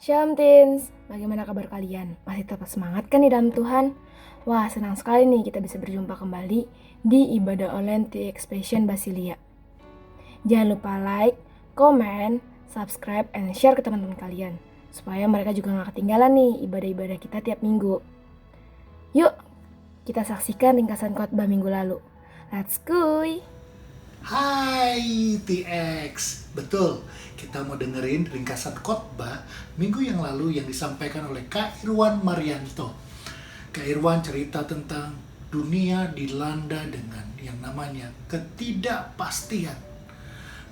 Shalom Teens, bagaimana kabar kalian? Masih tetap semangat kan di dalam Tuhan? Wah, senang sekali nih kita bisa berjumpa kembali di ibadah online TX Passion Basilia. Jangan lupa like, comment, subscribe, and share ke teman-teman kalian, supaya mereka juga gak ketinggalan nih ibadah-ibadah kita tiap minggu. Yuk, kita saksikan ringkasan khotbah minggu lalu. Let's go! Hai TX, betul, kita mau dengerin ringkasan khotbah minggu yang lalu yang disampaikan oleh Kak Irwan Marianto. Kak Irwan cerita tentang dunia dilanda dengan yang namanya ketidakpastian.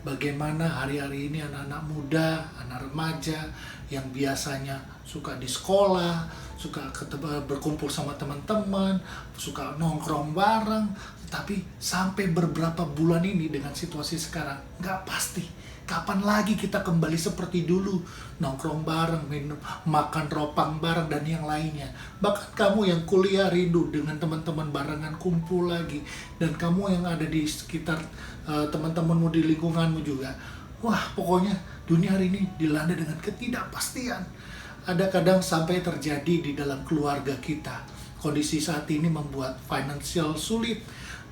Bagaimana hari-hari ini anak-anak muda, anak remaja yang biasanya suka di sekolah, suka berkumpul sama teman-teman, suka nongkrong bareng, tapi sampai beberapa bulan ini dengan situasi sekarang nggak pasti kapan lagi kita kembali seperti dulu, nongkrong bareng, minum, makan ropang bareng dan yang lainnya. Bahkan kamu yang kuliah rindu dengan teman-teman barengan kumpul lagi, dan kamu yang ada di sekitar teman-temanmu di lingkunganmu juga. Wah, pokoknya dunia hari ini dilanda dengan ketidakpastian. Ada kadang sampai terjadi di dalam keluarga kita. Kondisi saat ini membuat financial sulit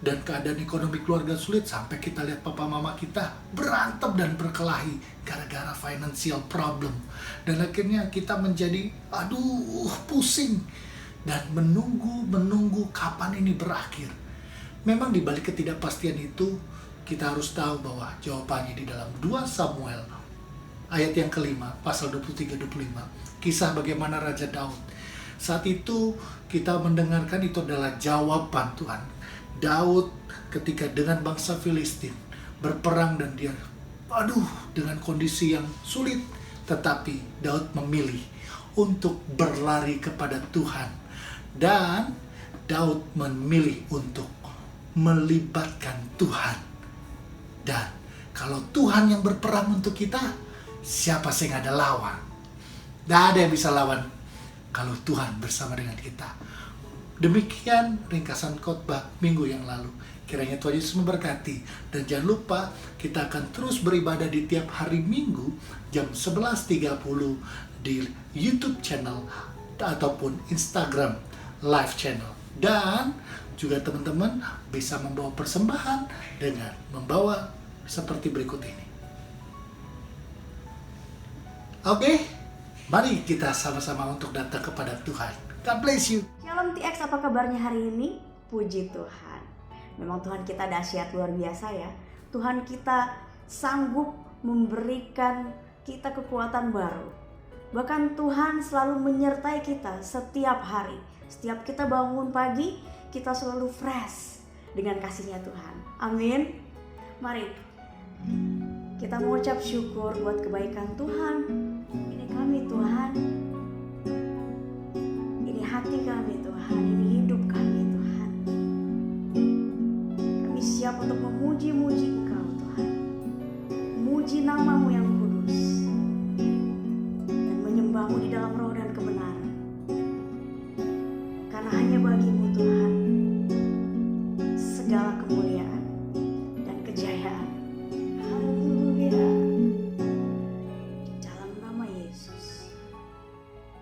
dan keadaan ekonomi keluarga sulit, sampai kita lihat papa mama kita berantem dan berkelahi gara-gara financial problem. Dan akhirnya kita menjadi pusing dan menunggu kapan ini berakhir. Memang di balik ketidakpastian itu kita harus tahu bahwa jawabannya di dalam 2 Samuel ayat yang kelima, pasal 23-25. Kisah bagaimana Raja Daud. Saat itu kita mendengarkan itu adalah jawaban Tuhan. Daud ketika dengan bangsa Filistin berperang dan dia dengan kondisi yang sulit, tetapi Daud memilih untuk berlari kepada Tuhan, dan Daud memilih untuk melibatkan Tuhan. Dan kalau Tuhan yang berperang untuk kita, siapa sih yang ada lawan? Tidak ada yang bisa lawan kalau Tuhan bersama dengan kita. Demikian ringkasan khotbah minggu yang lalu. Kiranya Tuhan Yesus memberkati. Dan jangan lupa kita akan terus beribadah di tiap hari Minggu jam 11.30 di YouTube channel ataupun Instagram live channel. Dan juga teman-teman bisa membawa persembahan dengan membawa seperti berikut ini. Oke, mari kita sama-sama untuk datang kepada Tuhan. God bless you. Shalom TX, apa kabarnya hari ini? Puji Tuhan. Memang Tuhan kita dahsyat luar biasa ya. Tuhan kita sanggup memberikan kita kekuatan baru. Bahkan Tuhan selalu menyertai kita setiap hari. Setiap kita bangun pagi, kita selalu fresh dengan kasih-Nya Tuhan. Amin. Mari kita mengucap syukur buat kebaikan Tuhan. Ini kami Tuhan. Ini hati kami Tuhan. Ini hidup kami Tuhan. Kami siap untuk memuji-muji Engkau Tuhan. Memuji nama-Mu yang kudus. Dan menyembah-Mu di dalam roh dan kebenaran. Karena hanya bagi-Mu Tuhan segala kemuliaan dan kejayaan. Haleluya. Di dalam nama Yesus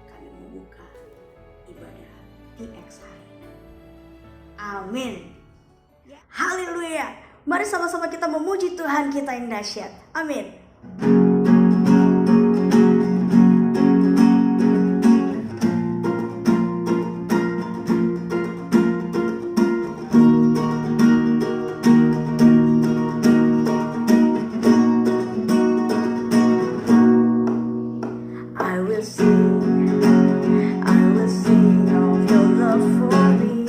kami membuka ibadah TX hari ini. Amin. Haleluya. Mari sama-sama kita memuji Tuhan kita yang dahsyat. Amin. I will sing of your love for me.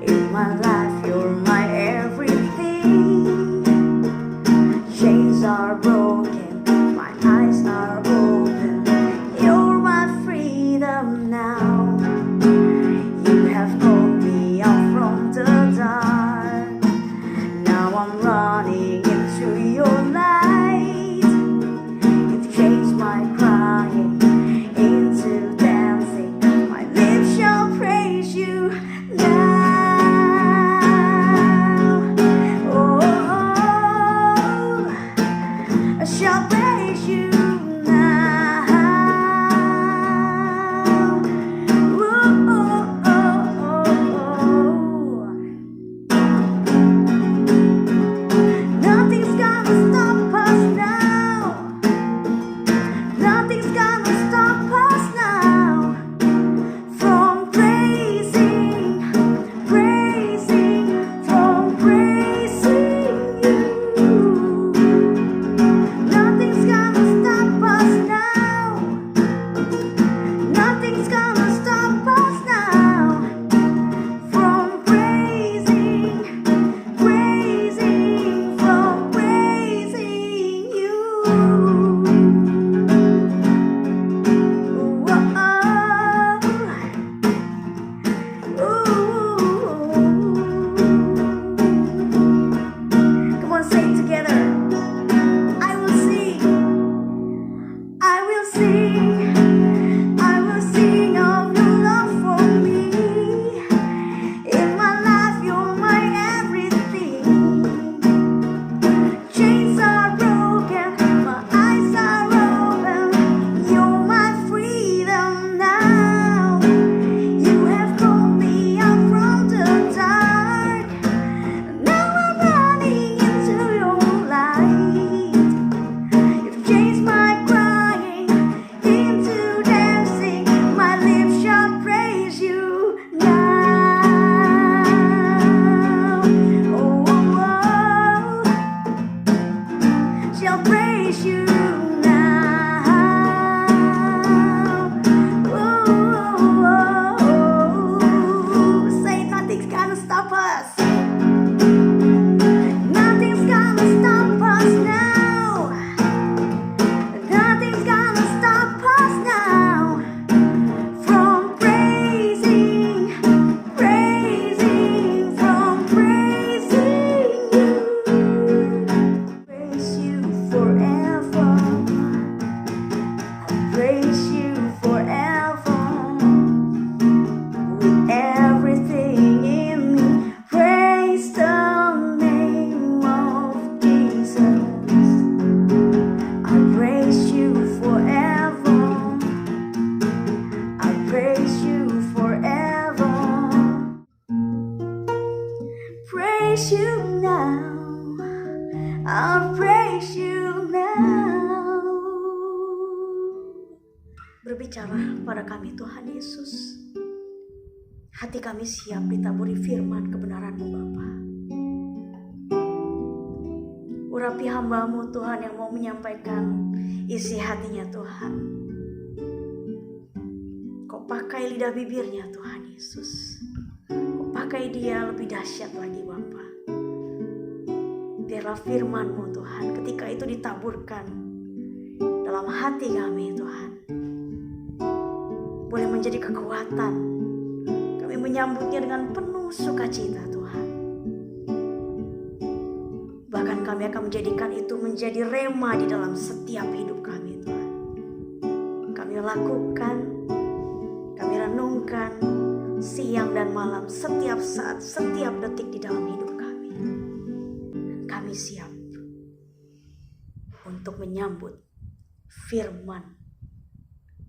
In my life, you're my everything. Chains are broken, my eyes are open. You're my freedom now. You have called me out from the dark. Now I'm running into your light. You've changed my crying praise you forever with everything in me. Praise the name of Jesus. I praise you forever. I praise you forever. Praise you now. I praise you now. Berbicara pada kami Tuhan Yesus. Hati kami siap ditaburi firman kebenaran-Mu Bapa. Urapi hamba-Mu Tuhan yang mau menyampaikan isi hatinya Tuhan. Kau pakai lidah bibirnya Tuhan Yesus. Kau pakai dia lebih dahsyat lagi Bapa. Biarlah firman-Mu Tuhan ketika itu ditaburkan dalam hati kami Tuhan, boleh menjadi kekuatan. Kami menyambutnya dengan penuh sukacita Tuhan. Bahkan kami akan menjadikan itu menjadi rema di dalam setiap hidup kami Tuhan. Kami lakukan, kami renungkan siang dan malam, setiap saat, setiap detik di dalam hidup kami. Kami siap untuk menyambut firman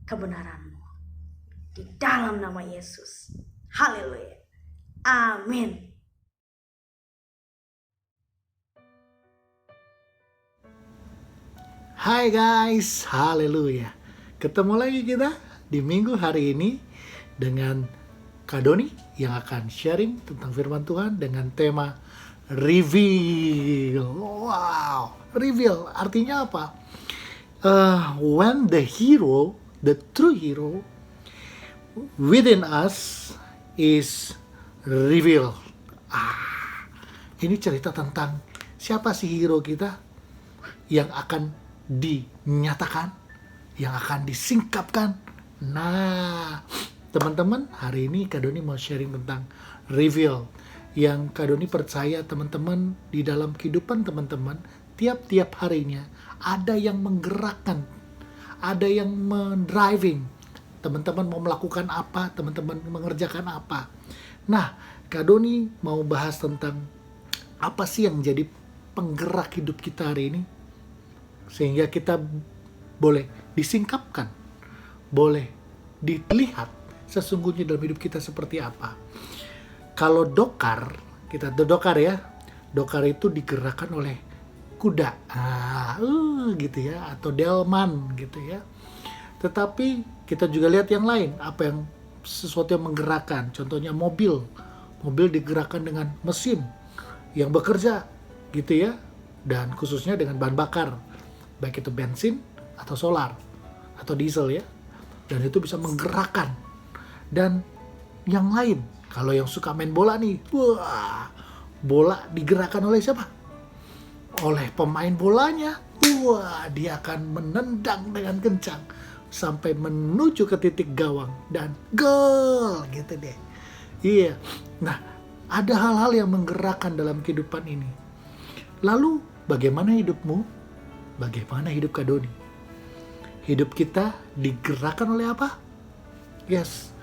kebenaran-Mu di dalam nama Yesus. Haleluya. Amin. Hai guys, haleluya. Ketemu lagi kita di minggu hari ini dengan Kak Doni yang akan sharing tentang firman Tuhan dengan tema reveal. Wow, reveal artinya apa? When the hero, the true hero within us is revealed. Ini cerita tentang siapa sih hero kita yang akan dinyatakan, yang akan disingkapkan. Nah, teman-teman, hari ini Kak Doni mau sharing tentang reveal. Yang Kak Doni percaya teman-teman di dalam kehidupan teman-teman tiap-tiap harinya ada yang menggerakkan, ada yang mendriving. Teman-teman mau melakukan apa, teman-teman mengerjakan apa. Nah, Kak Doni mau bahas tentang apa sih yang menjadi penggerak hidup kita hari ini, sehingga kita boleh disingkapkan, boleh dilihat sesungguhnya dalam hidup kita seperti apa. Kalau dokar, kita dokar ya, dokar itu digerakkan oleh kuda, gitu ya, atau delman gitu ya. Tetapi kita juga lihat yang lain, apa yang sesuatu yang menggerakkan. Contohnya mobil digerakkan dengan mesin yang bekerja gitu ya, dan khususnya dengan bahan bakar, baik itu bensin atau solar atau diesel ya, dan itu bisa menggerakkan. Dan yang lain, kalau yang suka main bola nih, wah, bola digerakkan oleh siapa? Oleh pemain bolanya. Wah, dia akan menendang dengan kencang sampai menuju ke titik gawang dan gol gitu deh. Iya. Nah, ada hal-hal yang menggerakkan dalam kehidupan ini. Lalu bagaimana hidupmu? Bagaimana hidup Kak Doni? Hidup kita digerakkan oleh apa? Yes,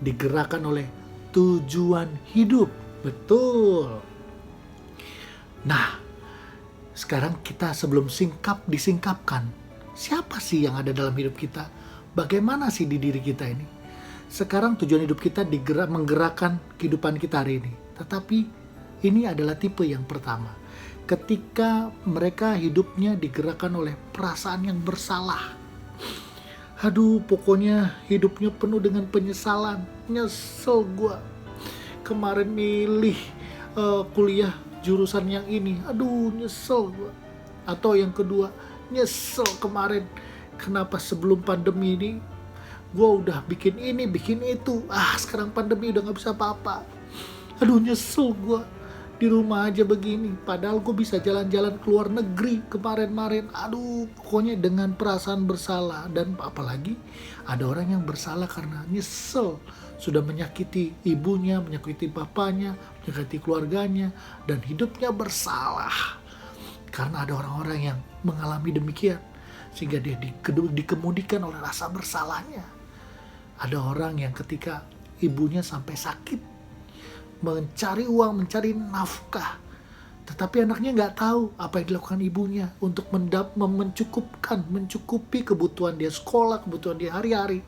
digerakkan oleh tujuan hidup. Betul. Nah, sekarang kita sebelum disingkapkan, siapa sih yang ada dalam hidup kita? Bagaimana sih di diri kita ini? Sekarang tujuan hidup kita menggerakkan kehidupan kita hari ini. Tetapi ini adalah tipe yang pertama. Ketika mereka hidupnya digerakkan oleh perasaan yang bersalah. Aduh, pokoknya hidupnya penuh dengan penyesalan. Nyesel gua. Kemarin milih kuliah jurusan yang ini. Aduh, nyesel gua. Atau yang kedua, nyesel kemarin kenapa sebelum pandemi ini gua udah bikin ini, bikin itu. Sekarang pandemi udah gak bisa apa-apa. Aduh, nyesel gua. Di rumah aja begini, padahal gue bisa jalan-jalan ke luar negeri kemarin-marin. Aduh, pokoknya dengan perasaan bersalah. Dan apalagi ada orang yang bersalah karena nyesel sudah menyakiti ibunya, menyakiti bapaknya, menyakiti keluarganya, dan hidupnya bersalah karena ada orang-orang yang mengalami demikian. sehingga dia dikemudikan oleh rasa bersalahnya. Ada orang yang ketika ibunya sampai sakit, mencari uang, mencari nafkah, tetapi anaknya nggak tahu apa yang dilakukan ibunya untuk mencukupi kebutuhan dia sekolah, kebutuhan dia hari-hari.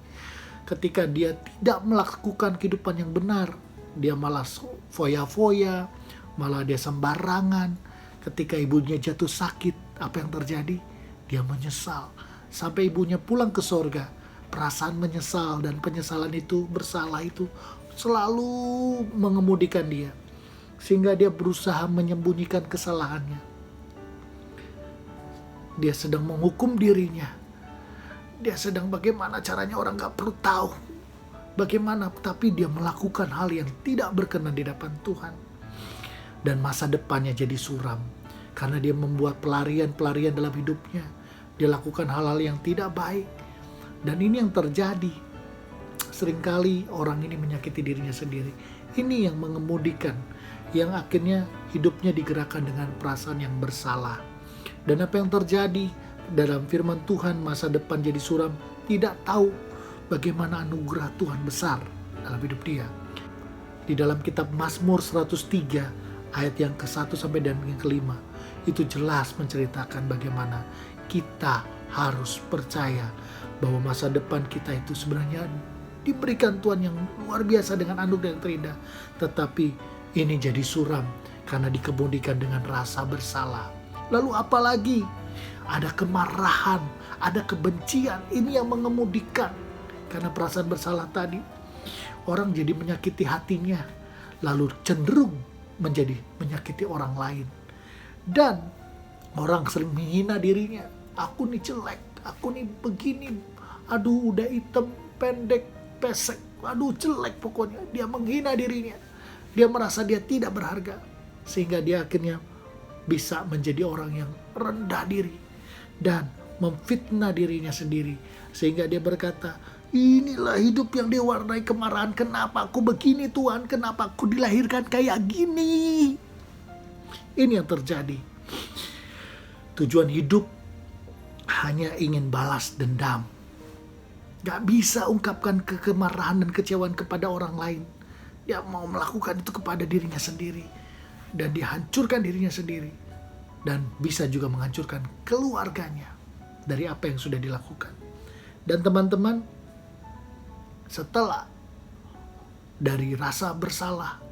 Ketika dia tidak melakukan kehidupan yang benar, dia malah foya-foya, malah dia sembarangan. Ketika ibunya jatuh sakit, apa yang terjadi? Dia menyesal. Sampai ibunya pulang ke sorga, perasaan menyesal dan penyesalan itu, bersalah itu selalu mengemudikan dia. Sehingga dia berusaha menyembunyikan kesalahannya. Dia sedang menghukum dirinya. Dia sedang bagaimana caranya orang gak perlu tahu. Bagaimana, tapi dia melakukan hal yang tidak berkenan di hadapan Tuhan. Dan masa depannya jadi suram. Karena dia membuat pelarian-pelarian dalam hidupnya. Dia lakukan hal-hal yang tidak baik. Dan ini yang terjadi. Seringkali orang ini menyakiti dirinya sendiri. Ini yang mengemudikan. Yang akhirnya hidupnya digerakkan dengan perasaan yang bersalah. Dan apa yang terjadi dalam firman Tuhan, masa depan jadi suram. Tidak tahu bagaimana anugerah Tuhan besar dalam hidup dia. Di dalam kitab Mazmur 103 ayat yang ke-1 sampai dan yang ke-5, itu jelas menceritakan bagaimana kita harus percaya bahwa masa depan kita itu sebenarnya diberikan Tuhan yang luar biasa dengan anugerah yang terindah. Tetapi ini jadi suram karena dikemudikan dengan rasa bersalah. Lalu apalagi? Ada kemarahan, ada kebencian. Ini yang mengemudikan. Karena perasaan bersalah tadi, orang jadi menyakiti hatinya. Lalu cenderung menjadi menyakiti orang lain. Dan orang sering menghina dirinya. Aku nih jelek, aku nih begini. Aduh udah hitam, pendek, pesek. Aduh jelek pokoknya. Dia menghina dirinya. Dia merasa dia tidak berharga. Sehingga dia akhirnya bisa menjadi orang yang rendah diri. Dan memfitnah dirinya sendiri. Sehingga dia berkata, inilah hidup yang diwarnai kemarahan. Kenapa aku begini Tuhan? Kenapa aku dilahirkan kayak gini? Ini yang terjadi. Tujuan hidup hanya ingin balas dendam. Gak bisa ungkapkan kemarahan dan kecewaan kepada orang lain. Dia mau melakukan itu kepada dirinya sendiri. Dan dihancurkan dirinya sendiri. Dan bisa juga menghancurkan keluarganya dari apa yang sudah dilakukan. Dan teman-teman, setelah dari rasa bersalah,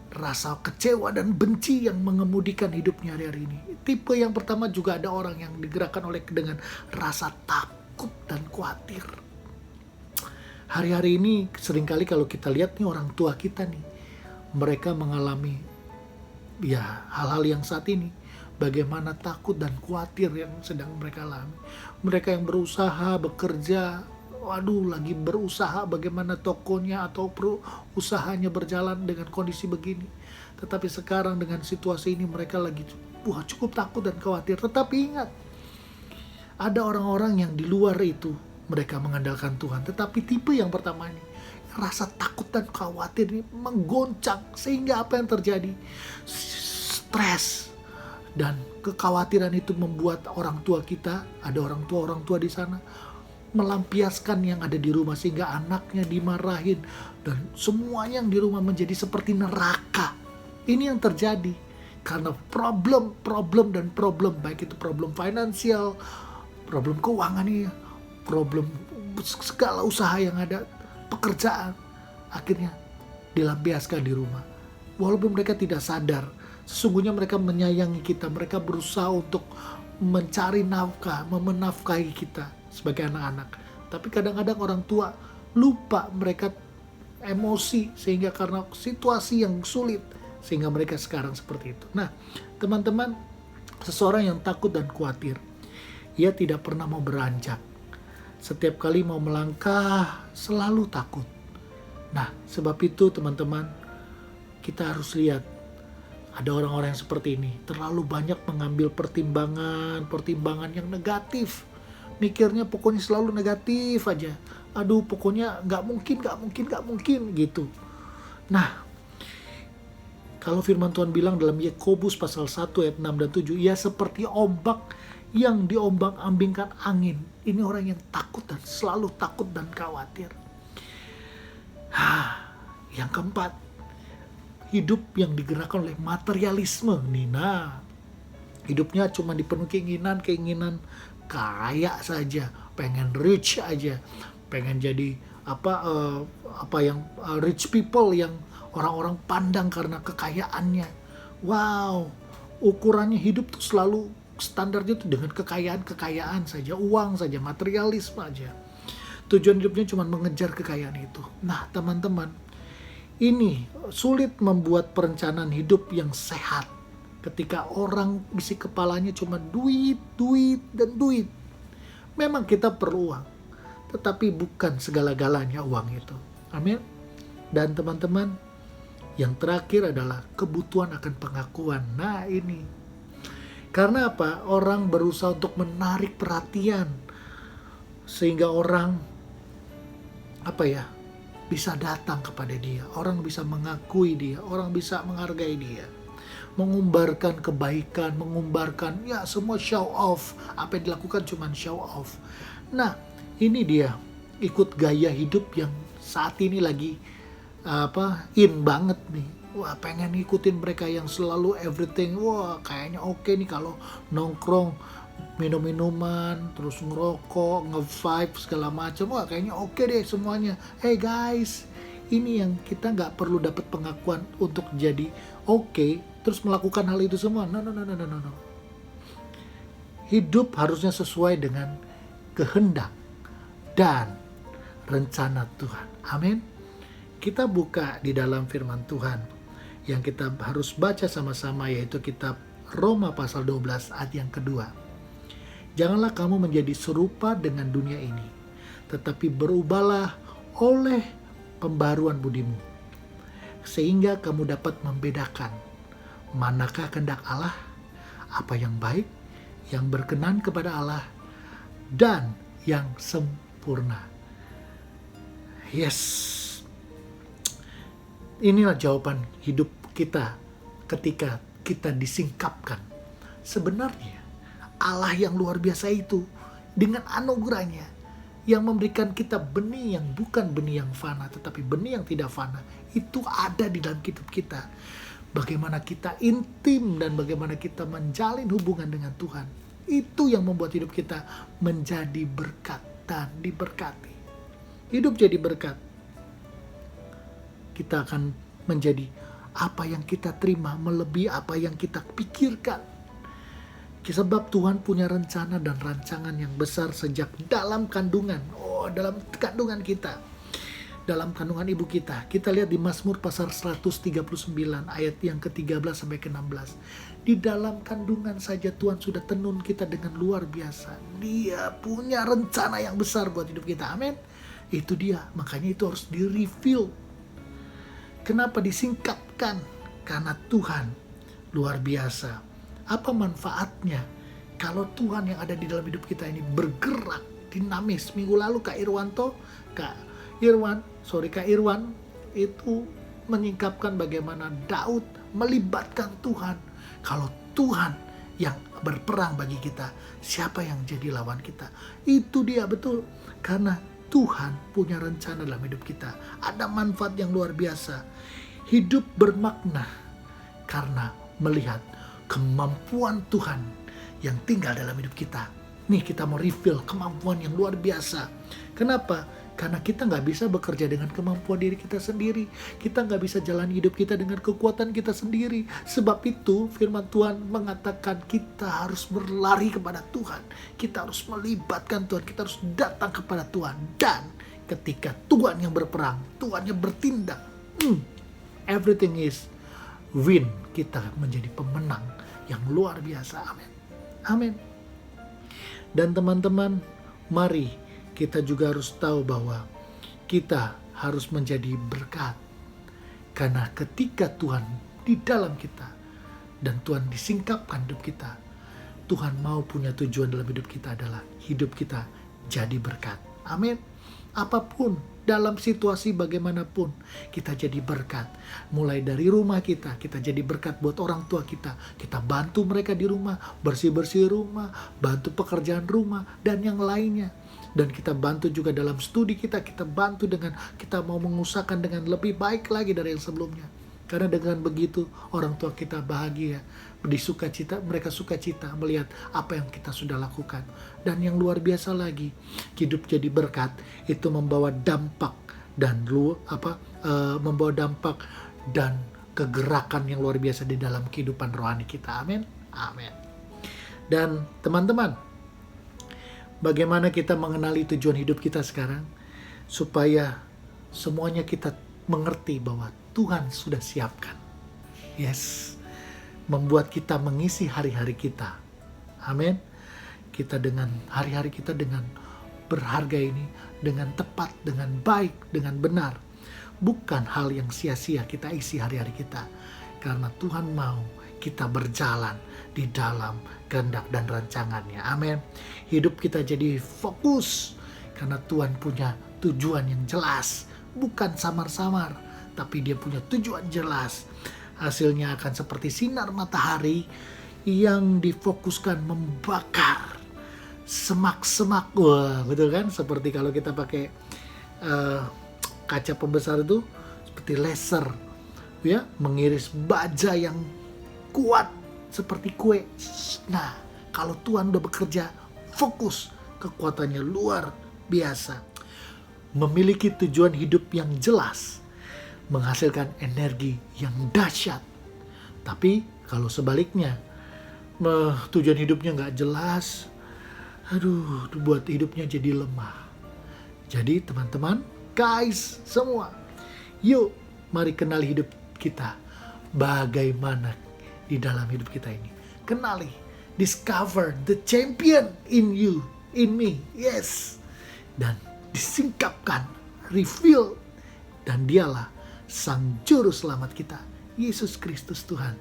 rasa kecewa dan benci yang mengemudikan hidupnya hari-hari ini. Tipe yang pertama juga ada orang yang digerakkan oleh dengan rasa takut dan khawatir. Hari-hari ini seringkali kalau kita lihat nih orang tua kita nih, mereka mengalami ya hal-hal yang saat ini. Bagaimana takut dan khawatir yang sedang mereka alami. Mereka yang berusaha, bekerja, lagi berusaha bagaimana tokonya atau usahanya berjalan dengan kondisi begini. Tetapi sekarang dengan situasi ini mereka lagi cukup takut dan khawatir. Tetapi ingat, ada orang-orang yang di luar itu mereka mengandalkan Tuhan. Tetapi tipe yang pertama ini, rasa takut dan khawatir ini menggoncang. Sehingga apa yang terjadi? Stres. Dan kekhawatiran itu membuat orang tua kita, ada orang tua di sana, melampiaskan yang ada di rumah sehingga anaknya dimarahin. Dan semuanya yang di rumah menjadi seperti neraka. Ini yang terjadi. Karena problem, baik itu problem finansial, problem keuangan ini, problem segala usaha yang ada, pekerjaan, akhirnya dilampiaskan di rumah. Walaupun mereka tidak sadar, sesungguhnya mereka menyayangi kita, mereka berusaha untuk mencari nafkah, menafkahi kita sebagai anak-anak. Tapi kadang-kadang orang tua lupa, mereka emosi sehingga karena situasi yang sulit, sehingga mereka sekarang seperti itu. Nah, teman-teman, seseorang yang takut dan khawatir, ia tidak pernah mau beranjak. Setiap kali mau melangkah, selalu takut. Nah, sebab itu teman-teman, kita harus lihat, ada orang-orang yang seperti ini, terlalu banyak mengambil pertimbangan yang negatif. Mikirnya pokoknya selalu negatif aja. Aduh, pokoknya gak mungkin gitu. Nah, kalau firman Tuhan bilang dalam Yakobus pasal 1 ayat 6 dan 7, ia seperti ombak yang diombang-ambingkan angin. Ini orang yang takut dan selalu takut dan khawatir. Yang keempat, hidup yang digerakkan oleh materialisme. Nina, hidupnya cuma dipenuhi keinginan kaya saja, pengen rich aja, pengen jadi rich people yang orang-orang pandang karena kekayaannya. Wow, ukurannya hidup tuh selalu standarnya tuh dengan kekayaan saja, uang saja, materialisme aja. Tujuan hidupnya cuma mengejar kekayaan itu. Nah, teman-teman, ini sulit membuat perencanaan hidup yang sehat ketika orang isi kepalanya cuma duit, dan duit. Memang kita perlu uang, tetapi bukan segala-galanya uang itu. Amin. Dan teman-teman, yang terakhir adalah kebutuhan akan pengakuan. Nah, ini. Karena apa? Orang berusaha untuk menarik perhatian sehingga orang bisa datang kepada dia. Orang bisa mengakui dia, orang bisa menghargai dia. Mengumbarkan kebaikan, mengumbarkan semua show off. Apa yang dilakukan cuma show off. Nah, ini dia ikut gaya hidup yang saat ini lagi in banget nih. Wah, pengen ngikutin mereka yang selalu everything. Wah, kayaknya oke nih kalau nongkrong, minum-minuman, terus ngerokok, nge-vibe segala macam. Wah, kayaknya oke deh semuanya. Hey guys, ini yang kita nggak perlu dapat pengakuan untuk jadi oke, terus melakukan hal itu semua. No. Hidup harusnya sesuai dengan kehendak dan rencana Tuhan. Amin. Kita buka di dalam firman Tuhan yang kita harus baca sama-sama, yaitu kitab Roma pasal 12 ayat yang kedua. Janganlah kamu menjadi serupa dengan dunia ini, tetapi berubahlah oleh pembaruan budimu, sehingga kamu dapat membedakan manakah kehendak Allah, apa yang baik, yang berkenan kepada Allah, dan yang sempurna. Yes. Inilah jawaban hidup kita ketika kita disingkapkan. Sebenarnya Allah yang luar biasa itu dengan anugerahnya yang memberikan kita benih yang bukan benih yang fana, tetapi benih yang tidak fana, itu ada di dalam hidup kita. Bagaimana kita intim dan bagaimana kita menjalin hubungan dengan Tuhan, itu yang membuat hidup kita menjadi berkat dan diberkati. Hidup jadi berkat. Kita akan menjadi apa yang kita terima melebihi apa yang kita pikirkan. Sebab Tuhan punya rencana dan rancangan yang besar sejak dalam kandungan. Dalam kandungan kita. Dalam kandungan ibu kita. Kita lihat di Mazmur pasal 139 ayat yang ke-13 sampai ke-16. Di dalam kandungan saja Tuhan sudah tenun kita dengan luar biasa. Dia punya rencana yang besar buat hidup kita. Amin. Itu dia. Makanya itu harus di-reveal. Kenapa disingkapkan? Karena Tuhan luar biasa. Apa manfaatnya kalau Tuhan yang ada di dalam hidup kita ini bergerak dinamis? Minggu lalu Kak Irwan itu menyingkapkan bagaimana Daud melibatkan Tuhan. Kalau Tuhan yang berperang bagi kita, siapa yang jadi lawan kita? Itu dia, betul. Karena Tuhan punya rencana dalam hidup kita. Ada manfaat yang luar biasa. Hidup bermakna karena melihat kemampuan Tuhan yang tinggal dalam hidup kita. Nih, kita mau reveal kemampuan yang luar biasa. Kenapa? Karena kita gak bisa bekerja dengan kemampuan diri kita sendiri. Kita gak bisa jalan hidup kita dengan kekuatan kita sendiri. Sebab itu firman Tuhan mengatakan kita harus berlari kepada Tuhan. Kita harus melibatkan Tuhan. Kita harus datang kepada Tuhan. Dan ketika Tuhan yang berperang, Tuhan yang bertindak, everything is win. Kita menjadi pemenang yang luar biasa. Amin. Amin. Dan teman-teman, mari kita juga harus tahu bahwa kita harus menjadi berkat. Karena ketika Tuhan di dalam kita dan Tuhan disingkapkan hidup kita, Tuhan mau punya tujuan dalam hidup kita adalah hidup kita jadi berkat. Amin. apapun, dalam situasi bagaimanapun, kita jadi berkat. Mulai dari rumah kita jadi berkat buat orang tua kita. Kita bantu mereka di rumah, bersih-bersih rumah, bantu pekerjaan rumah, dan yang lainnya. Dan kita bantu juga dalam studi kita bantu dengan kita mau mengusahakan dengan lebih baik lagi dari yang sebelumnya. Karena dengan begitu orang tua kita bahagia, mereka sukacita melihat apa yang kita sudah lakukan. Dan yang luar biasa lagi, hidup jadi berkat itu membawa dampak dan kegerakan yang luar biasa di dalam kehidupan rohani kita. Amin. Amin. Dan teman-teman, bagaimana kita mengenali tujuan hidup kita sekarang supaya semuanya kita mengerti bahwa Tuhan sudah siapkan. Yes. Membuat kita mengisi hari-hari kita. Amin. Kita dengan hari-hari kita dengan berharga ini, dengan tepat, dengan baik, dengan benar. Bukan hal yang sia-sia kita isi hari-hari kita. Karena Tuhan mau kita berjalan di dalam kehendak dan rancangannya. Amin. Hidup kita jadi fokus. Karena Tuhan punya tujuan yang jelas. Bukan samar-samar, tapi dia punya tujuan jelas. Hasilnya akan seperti sinar matahari yang difokuskan membakar semak-semak. Wah, betul kan? Seperti kalau kita pakai kaca pembesar itu seperti laser, ya, mengiris baja yang kuat seperti kue. Nah, kalau Tuhan udah bekerja fokus, kekuatannya luar biasa. Memiliki tujuan hidup yang jelas menghasilkan energi yang dahsyat. Tapi kalau sebaliknya, tujuan hidupnya nggak jelas, buat hidupnya jadi lemah. Jadi teman-teman, guys, semua, yuk mari kenali hidup kita. Bagaimana di dalam hidup kita ini. Kenali, discover the champion in you, in me, yes. Dan disingkapkan, reveal, dan dialah Sang Juru Selamat kita, Yesus Kristus Tuhan,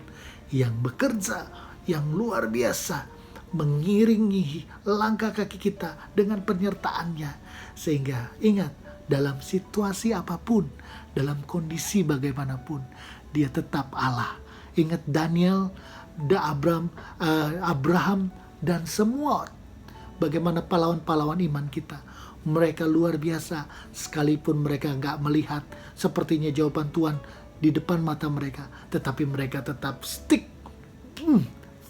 yang bekerja, yang luar biasa, mengiringi langkah kaki kita dengan penyertaannya. Sehingga ingat, dalam situasi apapun, dalam kondisi bagaimanapun, dia tetap Allah. Ingat Daniel, Abraham, dan semua bagaimana pahlawan-pahlawan iman kita. Mereka luar biasa, sekalipun mereka nggak melihat sepertinya jawaban Tuhan di depan mata mereka, tetapi mereka tetap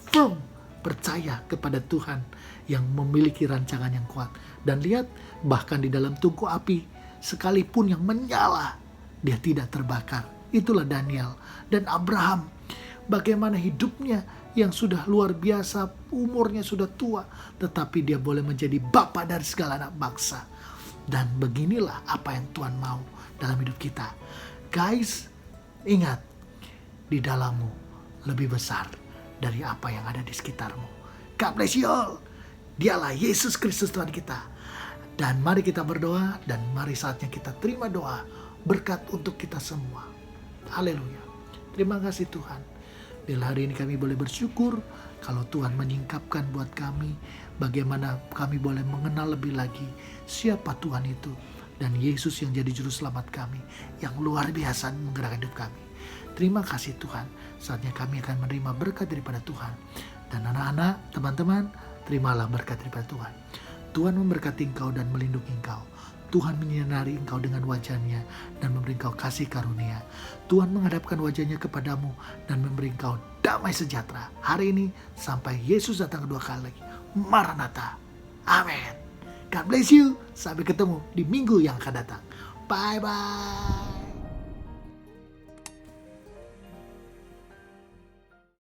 firm, percaya kepada Tuhan yang memiliki rancangan yang kuat. Dan lihat, bahkan di dalam tungku api, sekalipun yang menyala, dia tidak terbakar. Itulah Daniel dan Abraham. Bagaimana hidupnya yang sudah luar biasa, umurnya sudah tua, tetapi dia boleh menjadi bapa dari segala anak bangsa. Dan beginilah apa yang Tuhan mau dalam hidup kita. Guys, ingat, di dalammu lebih besar dari apa yang ada di sekitarmu. God bless you all. Dialah Yesus Kristus Tuhan kita. Dan mari kita berdoa, dan mari saatnya kita terima doa berkat untuk kita semua. Haleluya. Terima kasih Tuhan. Bila hari ini kami boleh bersyukur kalau Tuhan menyingkapkan buat kami bagaimana kami boleh mengenal lebih lagi siapa Tuhan itu dan Yesus yang jadi juru selamat kami yang luar biasa menggerakkan hidup kami. Terima kasih Tuhan, saatnya kami akan menerima berkat daripada Tuhan. Dan anak-anak, teman-teman, terimalah berkat daripada Tuhan. Tuhan memberkati engkau dan melindungi engkau. Tuhan menyinari engkau dengan wajahnya dan memberi engkau kasih karunia. Tuhan menghadapkan wajahnya kepadamu dan memberi engkau damai sejahtera hari ini sampai Yesus datang kedua kali lagi. Maranatha. Amin. God bless you. Sampai ketemu di minggu yang akan datang. Bye-bye.